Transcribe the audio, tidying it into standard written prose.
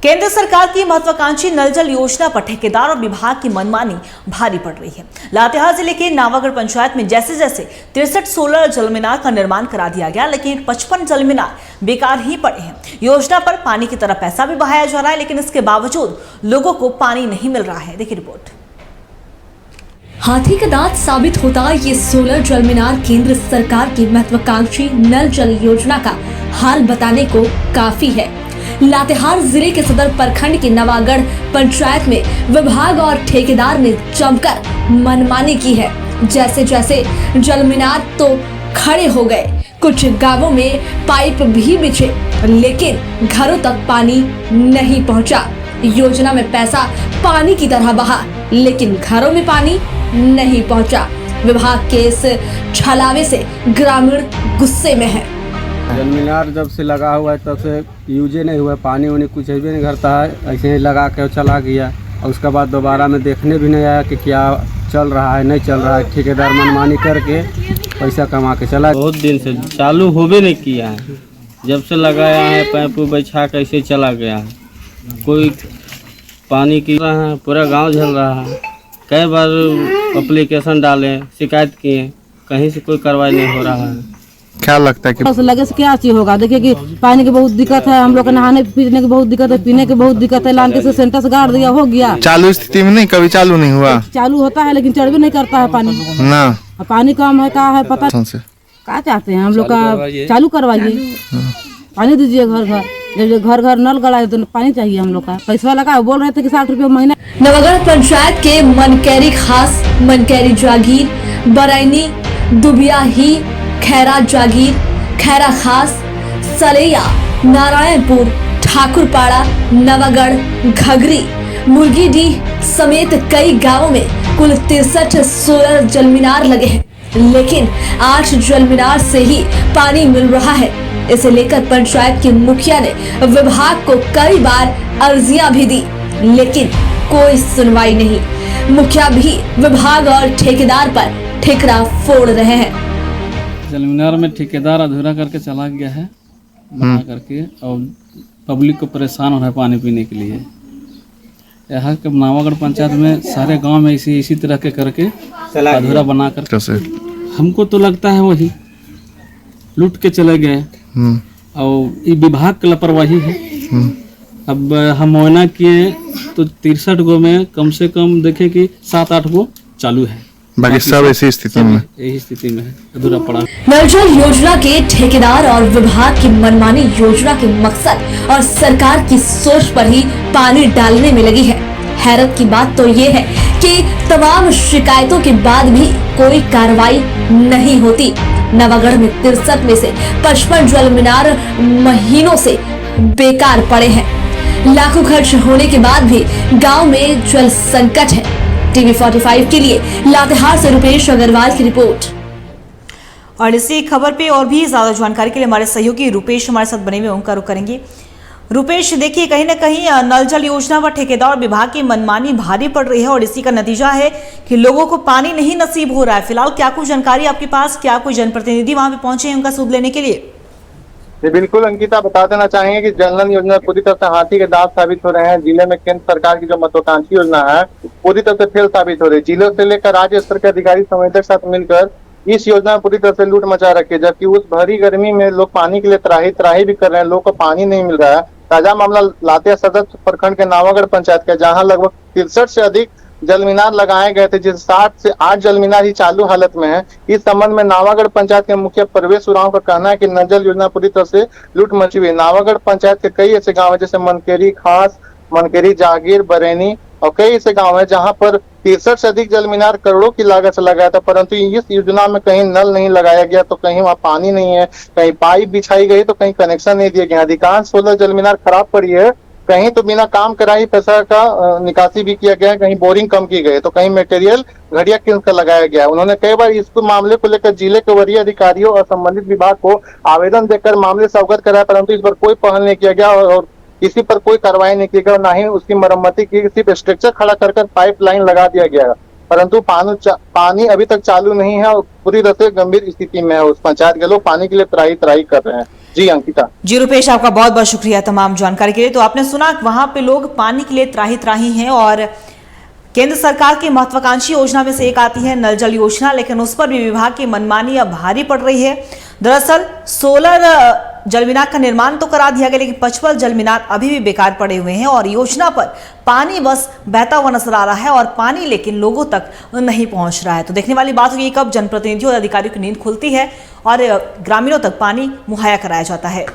केंद्र सरकार की महत्वाकांक्षी नल जल योजना पर ठेकेदार और विभाग की मनमानी भारी पड़ रही है। लातेहार जिले के नावागढ़ पंचायत में जैसे जैसे 63 सोलर जल मीनार का निर्माण करा दिया गया, लेकिन 55 जल मीनार बेकार ही पड़े हैं। योजना पर पानी की तरफ पैसा भी बहाया जा रहा है, लेकिन इसके बावजूद लोगों को पानी नहीं मिल रहा है। देखिए रिपोर्ट। हाथी का दांत साबित होता ये सोलर जल मीनार केंद्र सरकार की महत्वाकांक्षी नल जल योजना का हाल बताने को काफी है। लातेहार जिले के सदर प्रखंड के नवागढ़ पंचायत में विभाग और ठेकेदार ने जमकर मनमानी की है। जैसे जैसे जल मीनार तो खड़े हो गए, कुछ गांवों में पाइप भी बिछे, लेकिन घरों तक पानी नहीं पहुंचा। योजना में पैसा पानी की तरह बहा, लेकिन घरों में पानी नहीं पहुंचा। विभाग के इस छलावे से ग्रामीण गुस्से में है। जल मीनार जब से लगा हुआ है तब से यूजे नहीं हुआ, पानी उन्हें कुछ भी नहीं करता है, ऐसे ही लगा के चला गया और उसके बाद दोबारा में देखने भी नहीं आया कि क्या चल रहा है नहीं चल रहा है। ठेकेदार मनमानी करके पैसा कमा के चला। बहुत दिन से चालू होवे नहीं किया है, जब से लगाया है पाइप बैठा कैसे चला गया है। कोई पानी की पूरा गांव झल रहा है। कई बार एप्लीकेशन डाले, शिकायत किए, कहीं से कोई कार्रवाई नहीं हो रहा है। क्या लगता है कि लगे से क्या चीज होगा? देखिए कि पानी की बहुत दिक्कत है, हम लोग को नहाने पीने की बहुत दिक्कत है, पीने की बहुत दिक्कत है। लान से सेंटर से गाड़ दिया हो गया। चालू स्थिति में नहीं, कभी चालू नहीं हुआ। चालू होता है लेकिन चढ़ भी नहीं करता है पानी ना। पानी कम है, क्या है पता क्या चाहते हैं हम लोग का चालू करवाइए, पानी दीजिए घर घर। जब घर घर नल गड़ाए तो पानी चाहिए हम लोग का। पैसा लगा बोल रहे थे कि 60 रुपये महीना। नवागढ़ पंचायत के मनकेरी खास, मनकेरी जागीर, बरैनी, दुबियाही, खैरा जागीर, खैरा खास, सलैया, नारायणपुर, ठाकुरपाड़ा, नवागढ़, घघरी, मुर्गीडीह समेत कई गांवों में कुल 63 सोलर जल मीनार लगे हैं, लेकिन 8 जल मीनार से ही पानी मिल रहा है। इसे लेकर पंचायत के मुखिया ने विभाग को कई बार अर्जियां भी दी, लेकिन कोई सुनवाई नहीं। मुखिया भी विभाग और ठेकेदार पर ठिकरा फोड़ रहे हैं। जल मीनार में ठेकेदार अधूरा करके चला गया है बना करके, और पब्लिक को परेशान हो रहा है पानी पीने के लिए। यहाँ के नावागढ़ पंचायत में सारे गांव में इसी तरह के करके अधूरा बना कर हमको तो लगता है वही लूट के चले गए और ये विभाग की लापरवाही है। अब हम मुआयना किए तो 63 गो में कम से कम देखे कि 7-8 गो चालू है, बाकी सब ऐसी स्थिति में यही स्थिति में है, अधूरा पड़ा। नल जल योजना के ठेकेदार और विभाग की मनमानी योजना के मकसद और सरकार की सोच पर ही पानी डालने में लगी है। हैरत की बात तो ये है कि तमाम शिकायतों के बाद भी कोई कार्रवाई नहीं होती। नवागढ़ में 63 में से 55 जल मीनार महीनों से बेकार पड़े हैं। लाखों खर्च होने के बाद भी गाँव में जल संकट है। टीवी 45 के लिए लातेहार से रुपेश अग्रवाल की रिपोर्ट। और इसी खबर पे और भी ज्यादा जानकारी के लिए हमारे सहयोगी रुपेश हमारे साथ बने हुए, उनका रुख करेंगे। रुपेश, देखिए कहीं ना कहीं नल जल योजना पर ठेकेदार और विभाग की मनमानी भारी पड़ रही है और इसी का नतीजा है कि लोगों को पानी नहीं नसीब हो रहा है। फिलहाल क्या कुछ जानकारी आपके पास, क्या कोई जनप्रतिनिधि वहां पे पहुंचे हैं उनका सुध लेने के लिए? जी बिल्कुल अंकिता, बता देना चाहेंगे कि जल नल योजना पूरी तरह से हाथी के दांत साबित हो रहे हैं। जिले में केंद्र सरकार की जो महत्वाकांक्षी योजना है पूरी तरह से फेल साबित हो रही है। जिलों से लेकर राज्य स्तर के अधिकारी संवेदक साथ मिलकर इस योजना में पूरी तरह से लूट मचा रखी है, जबकि उस भरी गर्मी में लोग पानी के लिए त्राही भी कर रहे हैं, लोगों को पानी नहीं मिल रहा है। ताजा मामला लातेहार सदर प्रखंड के नावागढ़ पंचायत का, जहां लगभग 63 से अधिक जल मीनार लगाए गए थे, जिस 7 से 8 जल मीनार ही चालू हालत में है। इस संबंध में नावागढ़ पंचायत के मुखिया प्रवेश उरांव का कहना है कि नल जल योजना पूरी तरह से लूट मची हुई है। नावागढ़ पंचायत के कई ऐसे गांव है जैसे मनकेरी खास, मनकेरी जागीर, बरैनी और कई ऐसे गांव है जहां पर 63 से अधिक जल मीनार करोड़ों की लागत से लगाया था, परंतु इस योजना में कहीं नल नहीं लगाया गया तो कहीं वहाँ पानी नहीं है, कहीं पाइप बिछाई गई तो कहीं कनेक्शन नहीं दिए गए। अधिकांश 16 जल मीनार खराब पड़ी है, कहीं तो बिना काम कराई पैसा का निकासी भी किया गया है, कहीं बोरिंग कम की गई तो कहीं मटेरियल घड़िया किन का लगाया गया। उन्होंने कई बार इस मामले को लेकर जिले के वरीय अधिकारियों और संबंधित विभाग को आवेदन देकर मामले से अवगत कराया, परंतु इस पर कोई पहल नहीं किया गया और किसी पर कोई कार्रवाई नहीं की गई और ना ही उसकी मरम्मति की। सिर्फ स्ट्रक्चर खड़ा कर पाइपलाइन लगा दिया गया, परंतु पानी अभी तक चालू नहीं है और पूरी तरह से गंभीर स्थिति में है। उस पंचायत के लोग पानी के लिए त्राही कर रहे हैं। जी अंकिता। जी रुपेश, आपका बहुत बहुत शुक्रिया तमाम जानकारी के लिए। तो आपने सुना वहां पे लोग पानी के लिए त्राही त्राही हैं और केंद्र सरकार की महत्वाकांक्षी योजना में से एक आती है नल जल योजना, लेकिन उस पर भी विभाग की मनमानी अब भारी पड़ रही है। दरअसल 16 जल मीनार का निर्माण तो करा दिया गया, लेकिन 55 जल मीनार अभी भी बेकार पड़े हुए हैं और योजना पर पानी बस बहता हुआ नजर आ रहा है और पानी लेकिन लोगों तक नहीं पहुंच रहा है। तो देखने वाली बात होगी कब जनप्रतिनिधियों और अधिकारियों की नींद खुलती है और ग्रामीणों तक पानी मुहैया कराया जाता है।